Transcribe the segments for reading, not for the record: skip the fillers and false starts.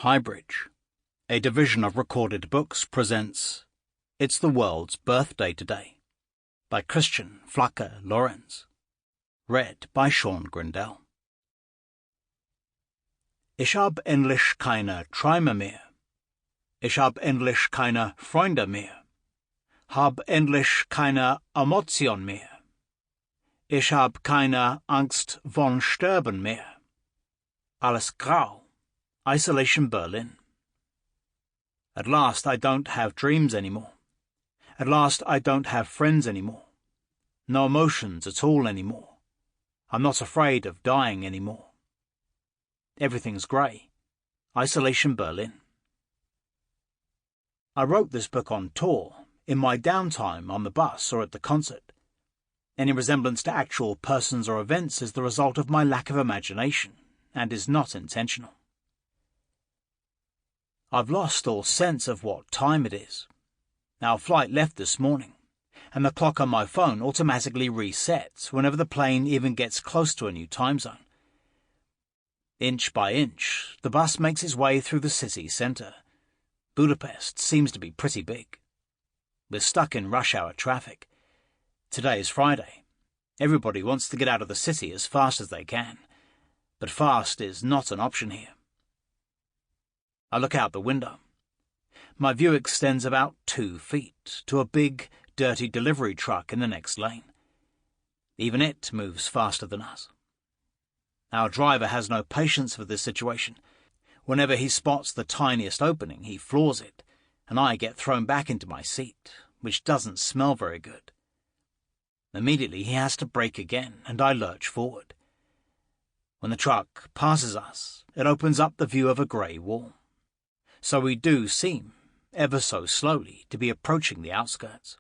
HighBridge, a division of Recorded Books, presents It's the World's Birthday Today by flake Lorenz. Read by Shaun Grindell. Ich hab endlich keine Träume mehr. Ich hab endlich keine Freunde mehr. Hab endlich keine Emotion mehr. Ich hab keine Angst von Sterben mehr. Alles grau. Isolation Berlin. At last I don't have dreams anymore. At last I don't have friends anymore. No emotions at all anymore. I'm not afraid of dying anymore. Everything's grey. Isolation Berlin. I wrote this book on tour, in my downtime on the bus or at the concert. Any resemblance to actual persons or events is the result of my lack of imagination, and is not intentional. I've lost all sense of what time it is. Our flight left this morning, and the clock on my phone automatically resets whenever the plane even gets close to a new time zone. Inch by inch, the bus makes its way through the city centre. Budapest seems to be pretty big. We're stuck in rush hour traffic. Today is Friday. Everybody wants to get out of the city as fast as they can, but fast is not an option here. I look out the window. My view extends about 2 feet to a big, dirty delivery truck in the next lane. Even it moves faster than us. Our driver has no patience for this situation. Whenever he spots the tiniest opening, he floors it, and I get thrown back into my seat, which doesn't smell very good. Immediately he has to brake again, and I lurch forward. When the truck passes us, it opens up the view of a grey wall. So we do seem, ever so slowly, to be approaching the outskirts.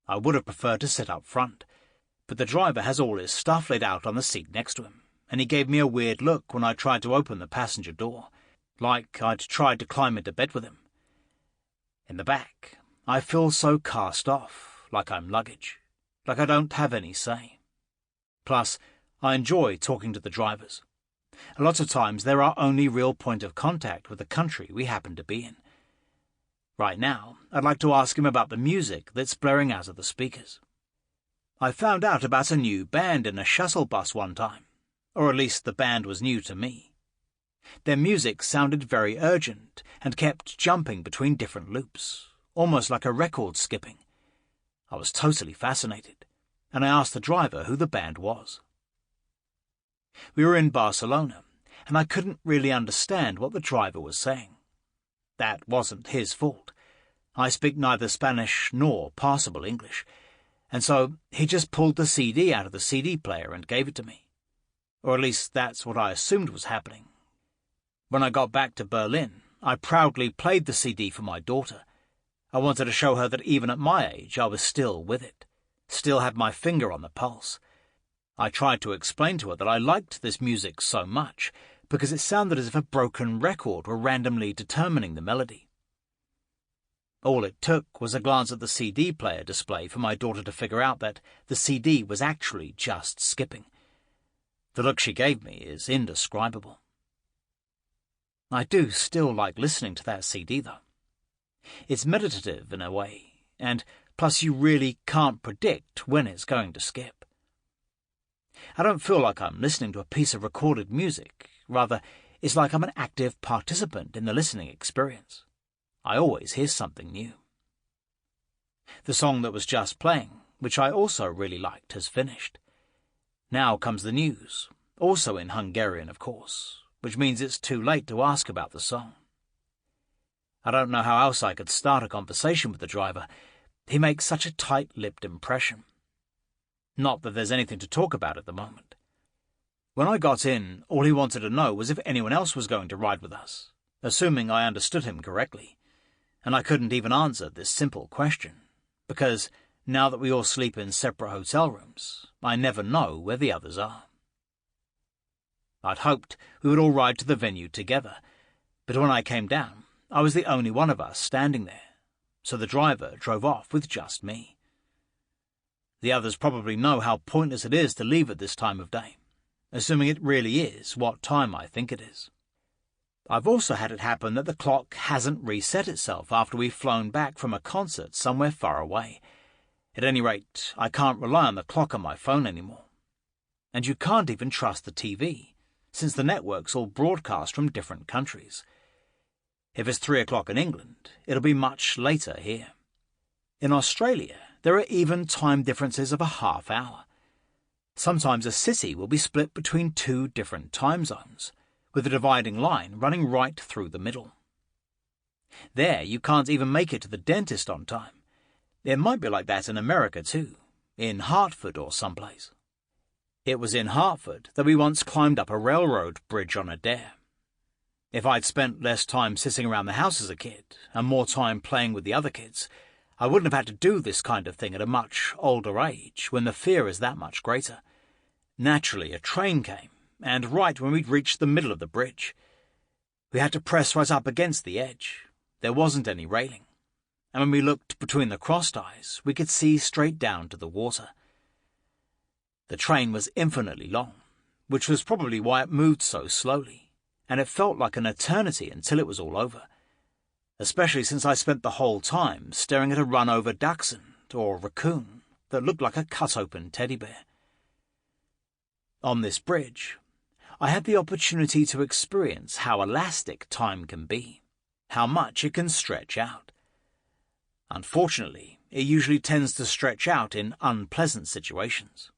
I would have preferred to sit up front, but the driver has all his stuff laid out on the seat next to him, and he gave me a weird look when I tried to open the passenger door, like I'd tried to climb into bed with him. In the back, I feel so cast off, like I'm luggage, like I don't have any say. Plus, I enjoy talking to the drivers. A lot of times they're our only real point of contact with the country we happen to be in. Right now, I'd like to ask him about the music that's blaring out of the speakers. I found out about a new band in a shuttle bus one time, or at least the band was new to me. Their music sounded very urgent and kept jumping between different loops, almost like a record skipping. I was totally fascinated, and I asked the driver who the band was. We were in Barcelona, and I couldn't really understand what the driver was saying. That wasn't his fault. I speak neither Spanish nor passable English, and so he just pulled the CD out of the CD player and gave it to me. Or at least that's what I assumed was happening. When I got back to Berlin, I proudly played the CD for my daughter. I wanted to show her that even at my age I was still with it, still had my finger on the pulse. I tried to explain to her that I liked this music so much because it sounded as if a broken record were randomly determining the melody. All it took was a glance at the CD player display for my daughter to figure out that the CD was actually just skipping. The look she gave me is indescribable. I do still like listening to that CD, though. It's meditative in a way, and plus you really can't predict when it's going to skip. I don't feel like I'm listening to a piece of recorded music. Rather, it's like I'm an active participant in the listening experience. I always hear something new. The song that was just playing, which I also really liked, has finished. Now comes the news, also in Hungarian, of course, which means it's too late to ask about the song. I don't know how else I could start a conversation with the driver. He makes such a tight-lipped impression. Not that there's anything to talk about at the moment. When I got in, all he wanted to know was if anyone else was going to ride with us, assuming I understood him correctly. And I couldn't even answer this simple question, because now that we all sleep in separate hotel rooms, I never know where the others are. I'd hoped we would all ride to the venue together, but when I came down, I was the only one of us standing there, so the driver drove off with just me. The others probably know how pointless it is to leave at this time of day, assuming it really is what time I think it is. I've also had it happen that the clock hasn't reset itself after we've flown back from a concert somewhere far away. At any rate, I can't rely on the clock on my phone anymore. And you can't even trust the TV, since the networks all broadcast from different countries. If it's 3 o'clock in England, it'll be much later here. In Australia, there are even time differences of a half hour. Sometimes a city will be split between 2 different time zones, with a dividing line running right through the middle. There, you can't even make it to the dentist on time. It might be like that in America too, in Hartford or someplace. It was in Hartford that we once climbed up a railroad bridge on a dare. If I'd spent less time sitting around the house as a kid, and more time playing with the other kids, I wouldn't have had to do this kind of thing at a much older age, when the fear is that much greater. Naturally, a train came, and right when we'd reached the middle of the bridge. We had to press right up against the edge. There wasn't any railing, and when we looked between the cross ties, we could see straight down to the water. The train was infinitely long, which was probably why it moved so slowly, and it felt like an eternity until it was all over, especially since I spent the whole time staring at a run-over dachshund or raccoon that looked like a cut-open teddy bear. On this bridge, I had the opportunity to experience how elastic time can be, how much it can stretch out. Unfortunately, it usually tends to stretch out in unpleasant situations.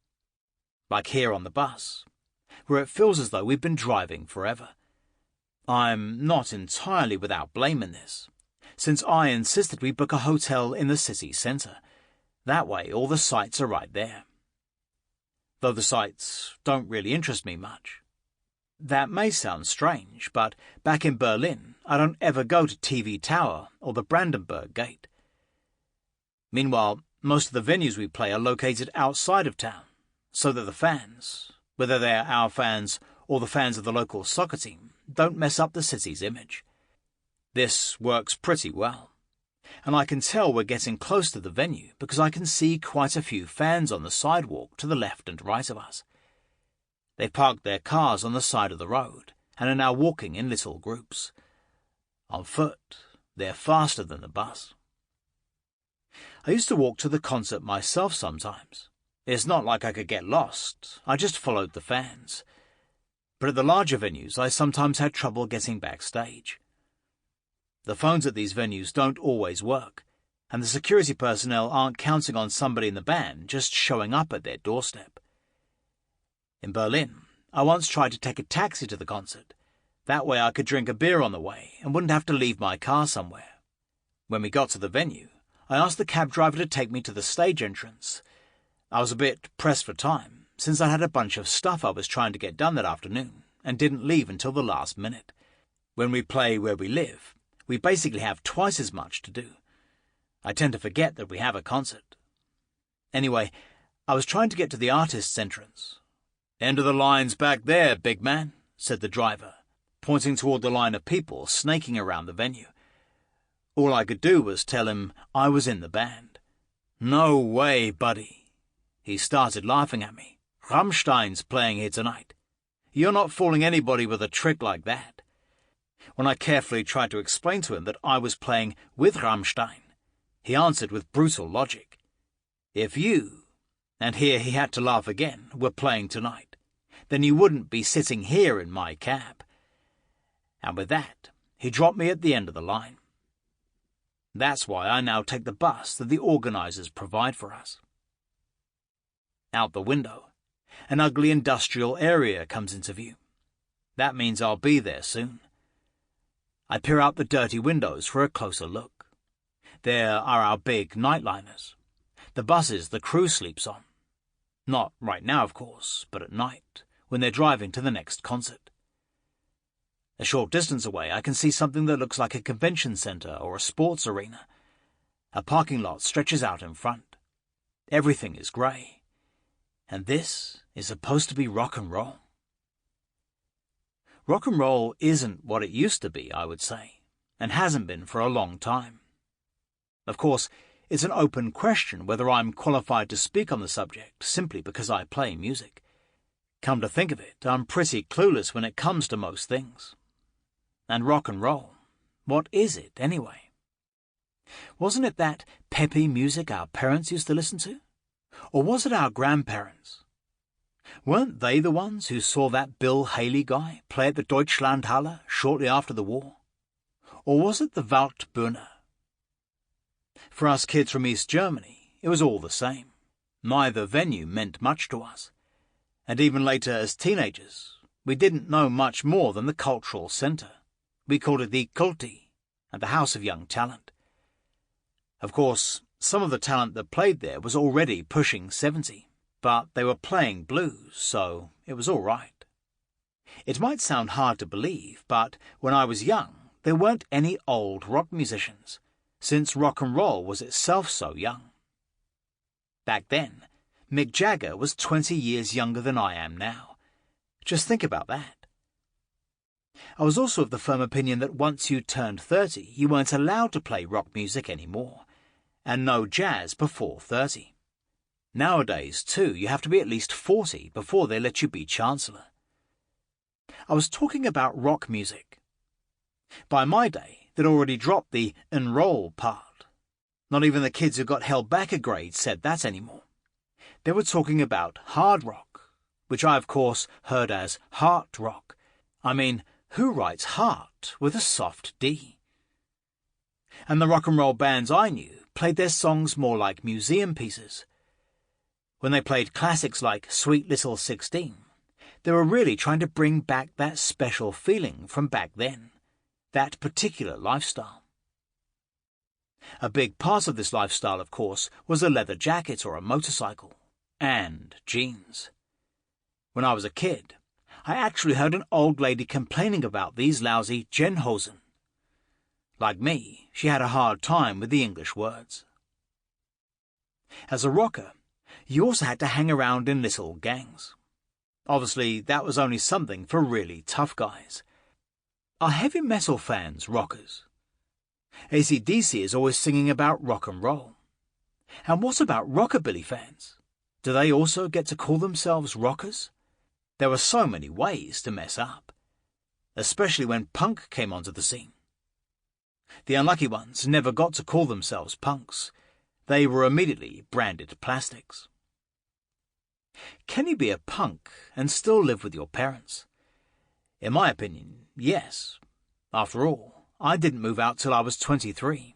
Like here on the bus, where it feels as though we've been driving forever. I'm not entirely without blame in this, since I insisted we book a hotel in the city centre. That way all the sights are right there. Though the sights don't really interest me much. That may sound strange, but back in Berlin, I don't ever go to TV Tower or the Brandenburg Gate. Meanwhile, most of the venues we play are located outside of town, so that the fans, whether they're our fans or the fans of the local soccer team, don't mess up the city's image. This works pretty well, and I can tell we're getting close to the venue because I can see quite a few fans on the sidewalk to the left and right of us. They've parked their cars on the side of the road and are now walking in little groups. On foot, they're faster than the bus. I used to walk to the concert myself sometimes. It's not like I could get lost, I just followed the fans. But at the larger venues, I sometimes had trouble getting backstage. The phones at these venues don't always work, and the security personnel aren't counting on somebody in the band just showing up at their doorstep. In Berlin, I once tried to take a taxi to the concert. That way I could drink a beer on the way and wouldn't have to leave my car somewhere. When we got to the venue, I asked the cab driver to take me to the stage entrance. I was a bit pressed for time, since I had a bunch of stuff I was trying to get done that afternoon, and didn't leave until the last minute. When we play where we live, we basically have twice as much to do. I tend to forget that we have a concert. Anyway, I was trying to get to the artist's entrance. "End of the line's back there, big man," said the driver, pointing toward the line of people snaking around the venue. All I could do was tell him I was in the band. "No way, buddy." He started laughing at me. "Rammstein's playing here tonight. You're not fooling anybody with a trick like that." When I carefully tried to explain to him that I was playing with Rammstein, he answered with brutal logic. "If you," and here he had to laugh again, "were playing tonight, then you wouldn't be sitting here in my cab." And with that, he dropped me at the end of the line. That's why I now take the bus that the organisers provide for us. Out the window, an ugly industrial area comes into view. That means I'll be there soon. I peer out the dirty windows for a closer look. There are our big nightliners, the buses the crew sleeps on. Not right now, of course, but at night, when they're driving to the next concert. A short distance away, I can see something that looks like a convention centre or a sports arena. A parking lot stretches out in front. Everything is grey. And this is supposed to be rock and roll. Rock and roll isn't what it used to be, I would say, and hasn't been for a long time. Of course, it's an open question whether I'm qualified to speak on the subject simply because I play music. Come to think of it, I'm pretty clueless when it comes to most things. And rock and roll, what is it anyway? Wasn't it that peppy music our parents used to listen to? Or was it our grandparents? Weren't they the ones who saw that Bill Haley guy play at the Deutschlandhalle shortly after the war? Or was it the Waldbühne? For us kids from East Germany, it was all the same. Neither venue meant much to us. And even later as teenagers, we didn't know much more than the cultural centre. We called it the Kulti, and the House of Young Talent. Of course, some of the talent that played there was already pushing 70, but they were playing blues, so it was all right. It might sound hard to believe, but when I was young, there weren't any old rock musicians, since rock and roll was itself so young. Back then, Mick Jagger was 20 years younger than I am now. Just think about that. I was also of the firm opinion that once you turned 30, you weren't allowed to play rock music anymore, and no jazz before 30. Nowadays, too, you have to be at least 40 before they let you be Chancellor. I was talking about rock music. By my day, they'd already dropped the enroll part. Not even the kids who got held back a grade said that anymore. They were talking about hard rock, which I, of course, heard as heart rock. I mean, who writes heart with a soft D? And the rock and roll bands I knew played their songs more like museum pieces. When they played classics like Sweet Little 16, they were really trying to bring back that special feeling from back then, that particular lifestyle. A big part of this lifestyle, of course, was a leather jacket or a motorcycle, and jeans. When I was a kid, I actually heard an old lady complaining about these lousy Genhosen. Like me, she had a hard time with the English words. As a rocker, you also had to hang around in little gangs. Obviously, that was only something for really tough guys. Are heavy metal fans rockers? AC/DC is always singing about rock and roll. And what about rockabilly fans? Do they also get to call themselves rockers? There were so many ways to mess up, especially when punk came onto the scene. The unlucky ones never got to call themselves punks. They were immediately branded plastics. Can you be a punk and still live with your parents? In my opinion, yes. After all, I didn't move out till I was 23.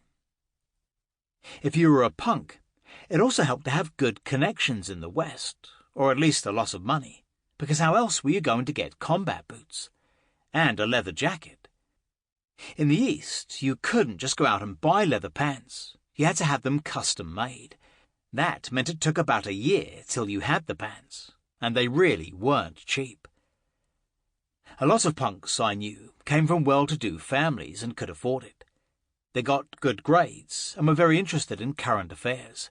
If you were a punk, it also helped to have good connections in the West, or at least a lot of money, because how else were you going to get combat boots? And a leather jacket. In the East, you couldn't just go out and buy leather pants. You had to have them custom-made. That meant it took about a year till you had the pants, and they really weren't cheap. A lot of punks I knew came from well-to-do families and could afford it. They got good grades and were very interested in current affairs.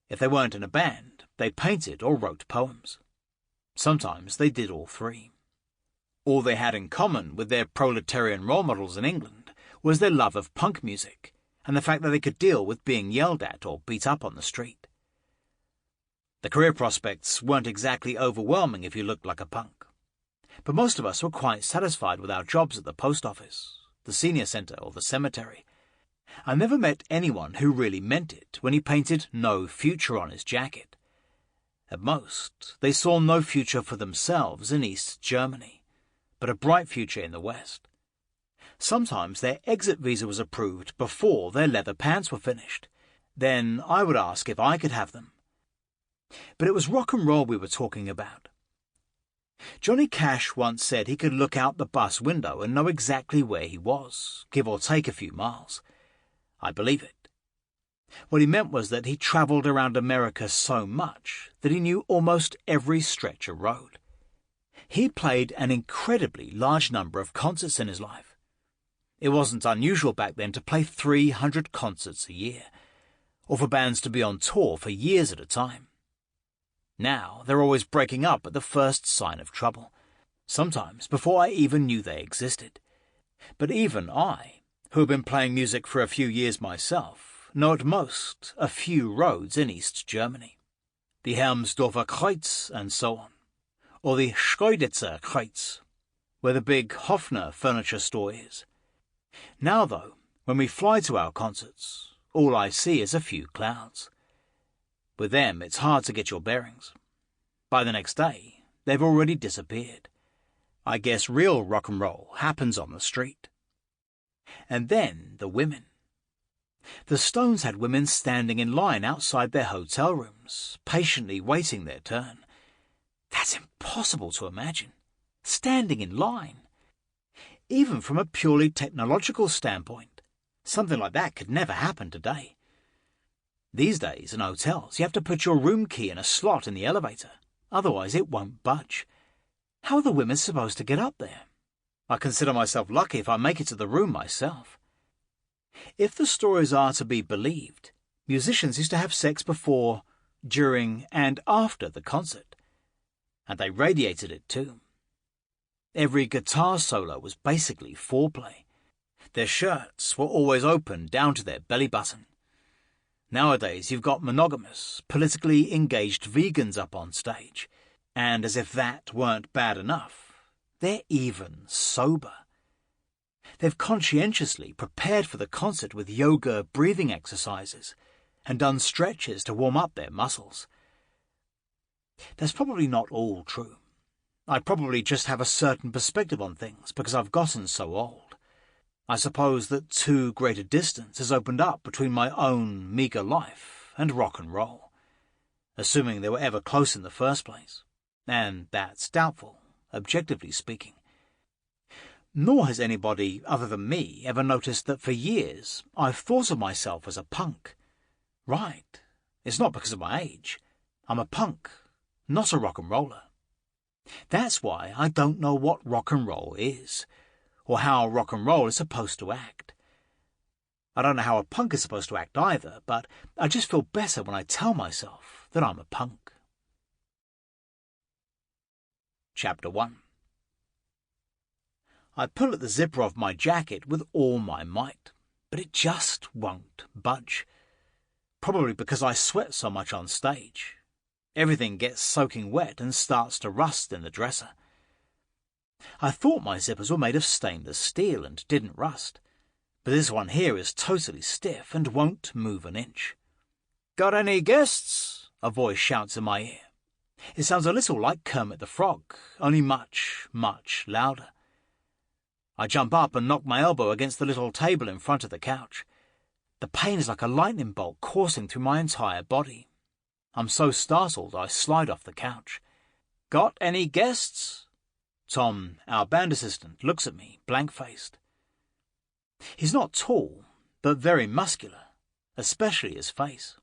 If they weren't in a band, they painted or wrote poems. Sometimes they did all three. All they had in common with their proletarian role models in England was their love of punk music and the fact that they could deal with being yelled at or beat up on the street. The career prospects weren't exactly overwhelming if you looked like a punk, but most of us were quite satisfied with our jobs at the post office, the senior centre or the cemetery. I never met anyone who really meant it when he painted "No Future" on his jacket. At most, they saw no future for themselves in East Germany, but a bright future in the West. Sometimes their exit visa was approved before their leather pants were finished. Then I would ask if I could have them. But it was rock and roll we were talking about. Johnny Cash once said he could look out the bus window and know exactly where he was, give or take a few miles. I believe it. What he meant was that he travelled around America so much that he knew almost every stretch of road. He played an incredibly large number of concerts in his life. It wasn't unusual back then to play 300 concerts a year, or for bands to be on tour for years at a time. Now they're always breaking up at the first sign of trouble, sometimes before I even knew they existed. But even I, who have been playing music for a few years myself, know at most a few roads in East Germany. The Helmsdorfer Kreuz and so on, or the Schkeuditzer Kreuz. where the big Hofner furniture store is. Now, though, when we fly to our concerts, all I see is a few clouds. With them, it's hard to get your bearings. By the next day, they've already disappeared. I guess real rock and roll happens on the street. And then the women. The Stones had women standing in line outside their hotel rooms, patiently waiting their turn. That's impossible to imagine. Standing in line. Even from a purely technological standpoint, something like that could never happen today. These days, in hotels, you have to put your room key in a slot in the elevator. Otherwise, it won't budge. How are the women supposed to get up there? I consider myself lucky if I make it to the room myself. If the stories are to be believed, musicians used to have sex before, during, and after the concert. And they radiated it too. Every guitar solo was basically foreplay. Their shirts were always open down to their belly button. Nowadays, you've got monogamous, politically engaged vegans up on stage. And as if that weren't bad enough, they're even sober. They've conscientiously prepared for the concert with yoga breathing exercises and done stretches to warm up their muscles. That's probably not all true. I probably just have a certain perspective on things because I've gotten so old. I suppose that too great a distance has opened up between my own meagre life and rock and roll, assuming they were ever close in the first place. And that's doubtful, objectively speaking. Nor has anybody other than me ever noticed that for years I've thought of myself as a punk. Right, it's not because of my age. I'm a punk, not a rock and roller. That's why I don't know what rock and roll is, or how rock and roll is supposed to act. I don't know how a punk is supposed to act either, but I just feel better when I tell myself that I'm a punk. Chapter 1. I pull at the zipper of my jacket with all my might, but it just won't budge. Probably because I sweat so much on stage. Everything gets soaking wet and starts to rust in the dresser. I thought my zippers were made of stainless steel and didn't rust, but this one here is totally stiff and won't move an inch. "Got any guests?" a voice shouts in my ear. It sounds a little like Kermit the Frog, only much, much louder. I jump up and knock my elbow against the little table in front of the couch. The pain is like a lightning bolt coursing through my entire body. I'm so startled I slide off the couch. "Got any guests?" Tom, our band assistant, looks at me, blank-faced. He's not tall, but very muscular, especially his face.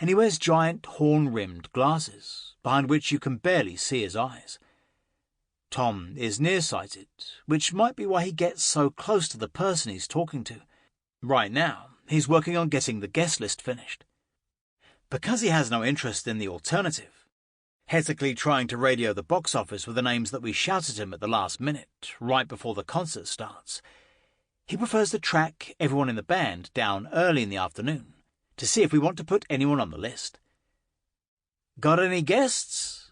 And he wears giant horn-rimmed glasses, behind which you can barely see his eyes. Tom is nearsighted, which might be why he gets so close to the person he's talking to. Right now, he's working on getting the guest list finished. Because he has no interest in the alternative, hectically trying to radio the box office with the names that we shout at him at the last minute, right before the concert starts, he prefers to track everyone in the band down early in the afternoon to see if we want to put anyone on the list. "Got any guests?"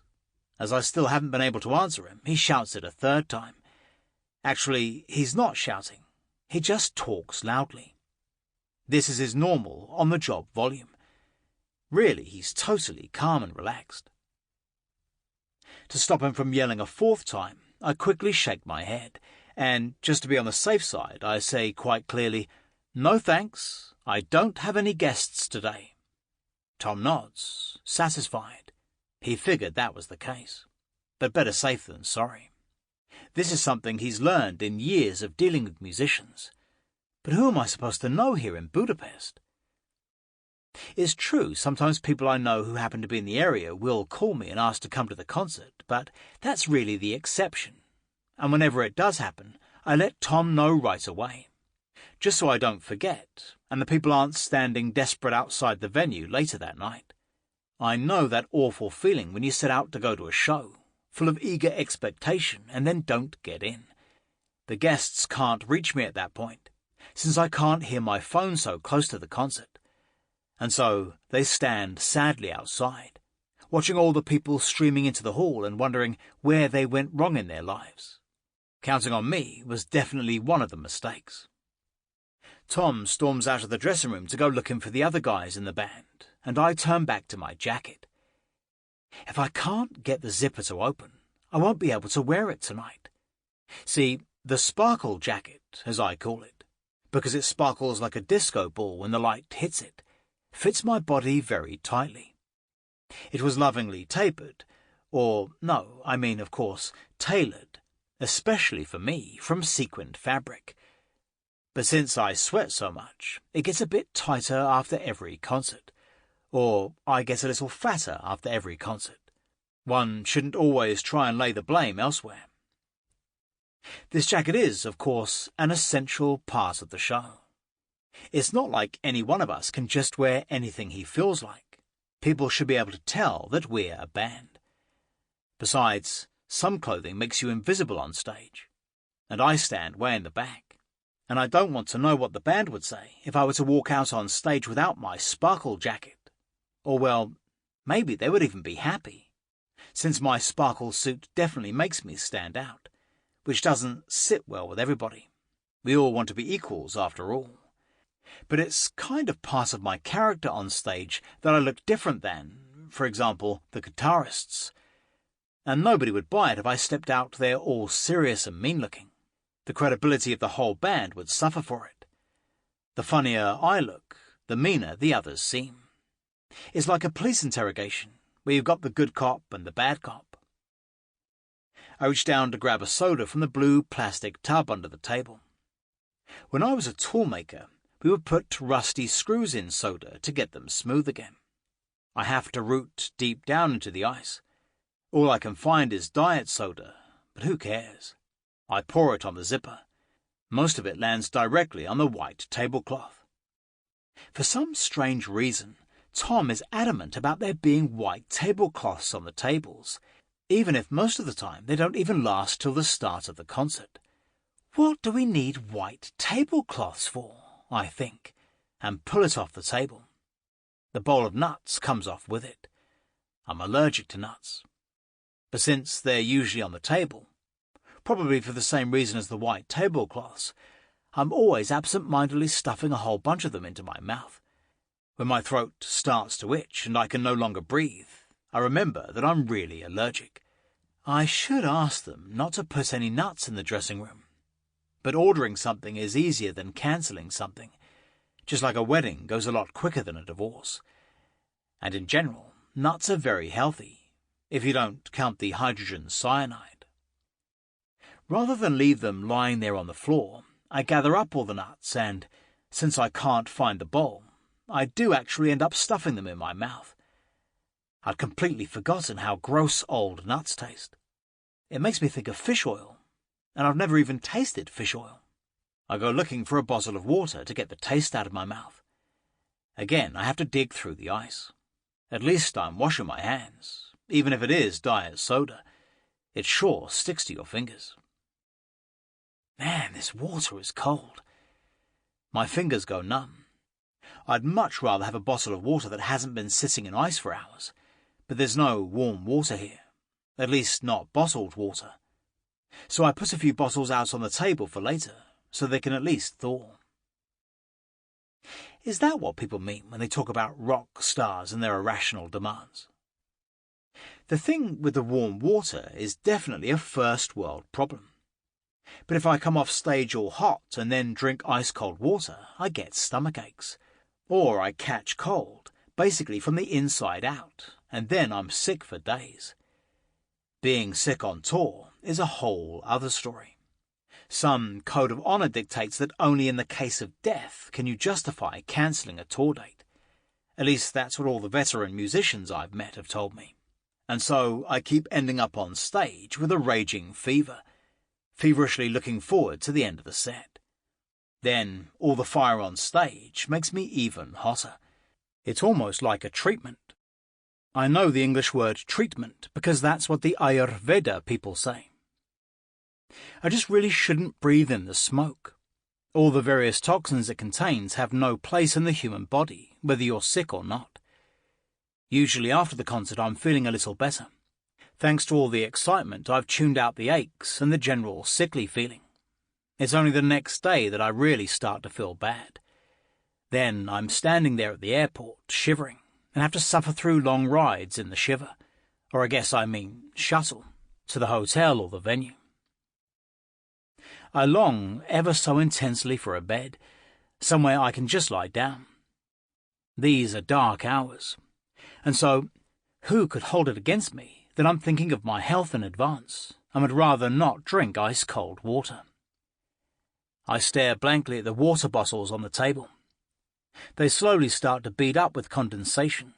As I still haven't been able to answer him, he shouts it a third time. Actually, he's not shouting. He just talks loudly. This is his normal, on-the-job volume. Really, he's totally calm and relaxed. To stop him from yelling a fourth time, I quickly shake my head, and just to be on the safe side, I say quite clearly, "No thanks, I don't have any guests today." Tom nods, satisfied. He figured that was the case. But better safe than sorry. This is something he's learned in years of dealing with musicians. But who am I supposed to know here in Budapest? It's true, sometimes people I know who happen to be in the area will call me and ask to come to the concert, but that's really the exception. And whenever it does happen, I let Tom know right away. Just so I don't forget, and the people aren't standing desperate outside the venue later that night. I know that awful feeling when you set out to go to a show, full of eager expectation, and then don't get in. The guests can't reach me at that point, since I can't hear my phone so close to the concert. And so they stand sadly outside, watching all the people streaming into the hall and wondering where they went wrong in their lives. Counting on me was definitely one of the mistakes. Tom storms out of the dressing room to go looking for the other guys in the band, and I turn back to my jacket. If I can't get the zipper to open, I won't be able to wear it tonight. See, the sparkle jacket, as I call it, because it sparkles like a disco ball when the light hits it, fits my body very tightly. It was lovingly tapered, of course, tailored, especially for me, from sequined fabric. But since I sweat so much, it gets a bit tighter after every concert, or I get a little fatter after every concert. One shouldn't always try and lay the blame elsewhere. This jacket is, of course, an essential part of the show. It's not like any one of us can just wear anything he feels like. People should be able to tell that we're a band. Besides, some clothing makes you invisible on stage, and I stand way in the back, and I don't want to know what the band would say if I were to walk out on stage without my sparkle jacket. Or, well, maybe they would even be happy, since my sparkle suit definitely makes me stand out, which doesn't sit well with everybody. We all want to be equals, after all. But it's kind of part of my character on stage that I look different than, for example, the guitarists. And nobody would buy it if I stepped out there all serious and mean-looking. The credibility of the whole band would suffer for it. The funnier I look, the meaner the others seem. It's like a police interrogation, where you've got the good cop and the bad cop. I reached down to grab a soda from the blue plastic tub under the table. When I was a toolmaker, we would put rusty screws in soda to get them smooth again. I have to root deep down into the ice. All I can find is diet soda, but who cares? I pour it on the zipper. Most of it lands directly on the white tablecloth. For some strange reason, Tom is adamant about there being white tablecloths on the tables, even if most of the time they don't even last till the start of the concert. What do we need white tablecloths for, I think, and pull it off the table. The bowl of nuts comes off with it. I'm allergic to nuts. But since they're usually on the table, probably for the same reason as the white tablecloths, I'm always absent-mindedly stuffing a whole bunch of them into my mouth. When my throat starts to itch and I can no longer breathe, I remember that I'm really allergic. I should ask them not to put any nuts in the dressing room. But ordering something is easier than cancelling something, just like a wedding goes a lot quicker than a divorce. And in general, nuts are very healthy, if you don't count the hydrogen cyanide. Rather than leave them lying there on the floor, I gather up all the nuts and, since I can't find the bowl, I do actually end up stuffing them in my mouth. I'd completely forgotten how gross old nuts taste. It makes me think of fish oil, and I've never even tasted fish oil. I go looking for a bottle of water to get the taste out of my mouth. Again, I have to dig through the ice. At least I'm washing my hands, even if it is diet soda. It sure sticks to your fingers. Man, this water is cold. My fingers go numb. I'd much rather have a bottle of water that hasn't been sitting in ice for hours, but there's no warm water here, at least not bottled water. So I put a few bottles out on the table for later, so they can at least thaw. Is that what people mean when they talk about rock stars and their irrational demands? The thing with the warm water is definitely a first-world problem. But if I come off stage all hot and then drink ice-cold water, I get stomach aches. Or I catch cold, basically from the inside out, and then I'm sick for days. Being sick on tour is a whole other story. Some code of honour dictates that only in the case of death can you justify cancelling a tour date. At least that's what all the veteran musicians I've met have told me. And so I keep ending up on stage with a raging fever, feverishly looking forward to the end of the set. Then all the fire on stage makes me even hotter. It's almost like a treatment. I know the English word treatment because that's what the Ayurveda people say. I just really shouldn't breathe in the smoke. All the various toxins it contains have no place in the human body, whether you're sick or not. Usually after the concert I'm feeling a little better. Thanks to all the excitement, I've tuned out the aches and the general sickly feeling. It's only the next day that I really start to feel bad. Then I'm standing there at the airport, shivering, and have to suffer through long rides in the shiver, or I guess I mean shuttle, to the hotel or the venue. I long ever so intensely for a bed, somewhere I can just lie down. These are dark hours, and so who could hold it against me that I'm thinking of my health in advance and would rather not drink ice-cold water? I stare blankly at the water bottles on the table. They slowly start to bead up with condensation.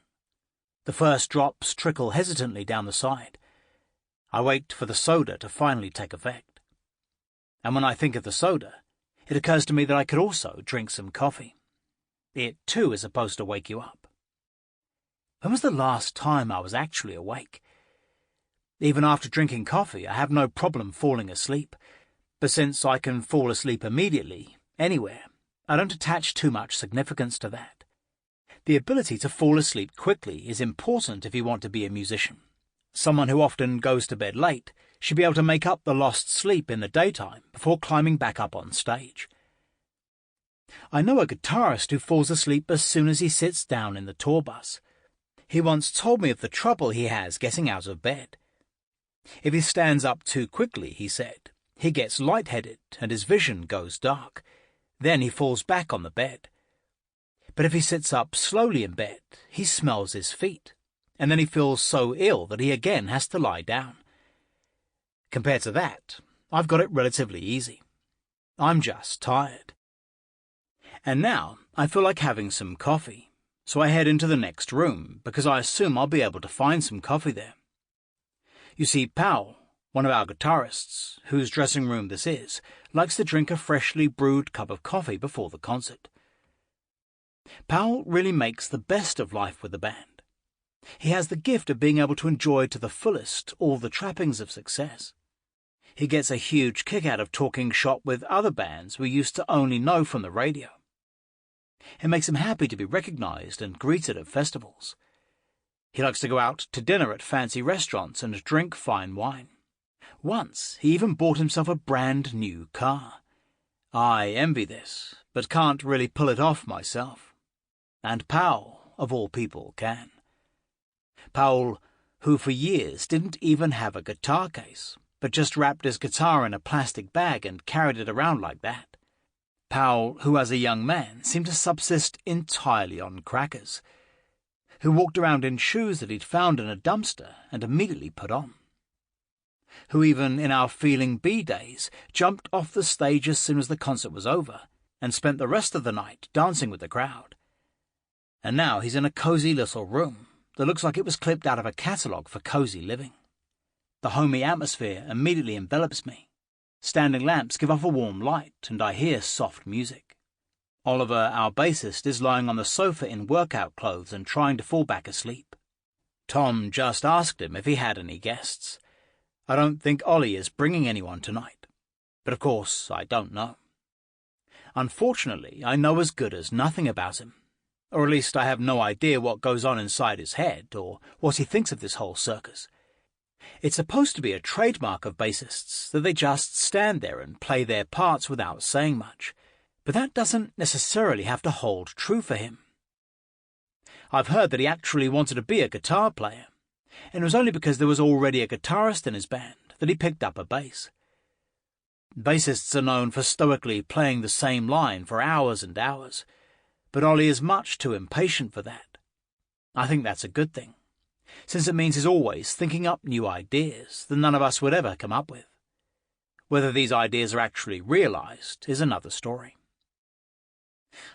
The first drops trickle hesitantly down the side. I wait for the soda to finally take effect. And when I think of the soda, it occurs to me that I could also drink some coffee. It, too, is supposed to wake you up. When was the last time I was actually awake? Even after drinking coffee, I have no problem falling asleep. But since I can fall asleep immediately, anywhere, I don't attach too much significance to that. The ability to fall asleep quickly is important if you want to be a musician. Someone who often goes to bed late should be able to make up the lost sleep in the daytime before climbing back up on stage. I know a guitarist who falls asleep as soon as he sits down in the tour bus. He once told me of the trouble he has getting out of bed. If he stands up too quickly, he said, he gets lightheaded and his vision goes dark. Then he falls back on the bed. But if he sits up slowly in bed, he smells his feet, and then he feels so ill that he again has to lie down. Compared to that, I've got it relatively easy. I'm just tired. And now I feel like having some coffee, so I head into the next room because I assume I'll be able to find some coffee there. You see, Powell, one of our guitarists, whose dressing room this is, likes to drink a freshly brewed cup of coffee before the concert. Powell really makes the best of life with the band. He has the gift of being able to enjoy to the fullest all the trappings of success. He gets a huge kick out of talking shop with other bands we used to only know from the radio. It makes him happy to be recognized and greeted at festivals. He likes to go out to dinner at fancy restaurants and drink fine wine. Once, he even bought himself a brand new car. I envy this, but can't really pull it off myself. And Powell, of all people, can. Powell, who for years didn't even have a guitar case, but just wrapped his guitar in a plastic bag and carried it around like that. Powell, who as a young man seemed to subsist entirely on crackers. Who walked around in shoes that he'd found in a dumpster and immediately put on. Who even in our Feeling B days jumped off the stage as soon as the concert was over and spent the rest of the night dancing with the crowd. And now he's in a cosy little room that looks like it was clipped out of a catalogue for cozy living. The homey atmosphere immediately envelops me. Standing lamps give off a warm light and I hear soft music. Oliver, our bassist, is lying on the sofa in workout clothes and trying to fall back asleep. Tom just asked him if he had any guests. I don't think Ollie is bringing anyone tonight, but of course I don't know. Unfortunately, I know as good as nothing about him, or at least I have no idea what goes on inside his head or what he thinks of this whole circus. It's supposed to be a trademark of bassists that they just stand there and play their parts without saying much, but that doesn't necessarily have to hold true for him. I've heard that he actually wanted to be a guitar player, and it was only because there was already a guitarist in his band that he picked up a bass. Bassists are known for stoically playing the same line for hours and hours, but Ollie is much too impatient for that. I think that's a good thing, since it means he's always thinking up new ideas that none of us would ever come up with. Whether these ideas are actually realized is another story.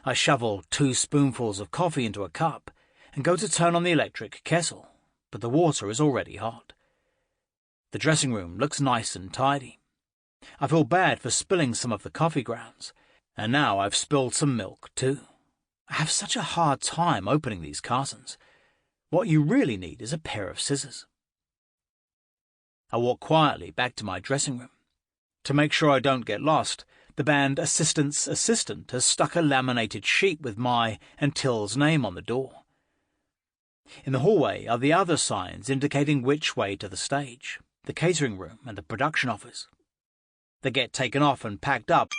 I shovel 2 spoonfuls of coffee into a cup and go to turn on the electric kettle, but the water is already hot. The dressing room looks nice and tidy. I feel bad for spilling some of the coffee grounds, and now I've spilled some milk too. I have such a hard time opening these cartons. What you really need is a pair of scissors. I walk quietly back to my dressing room. To make sure I don't get lost, the band assistant's assistant has stuck a laminated sheet with my and Till's name on the door. In the hallway are the other signs indicating which way to the stage, the catering room and the production office. They get taken off and packed up.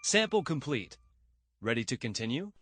Sample complete. Ready to continue?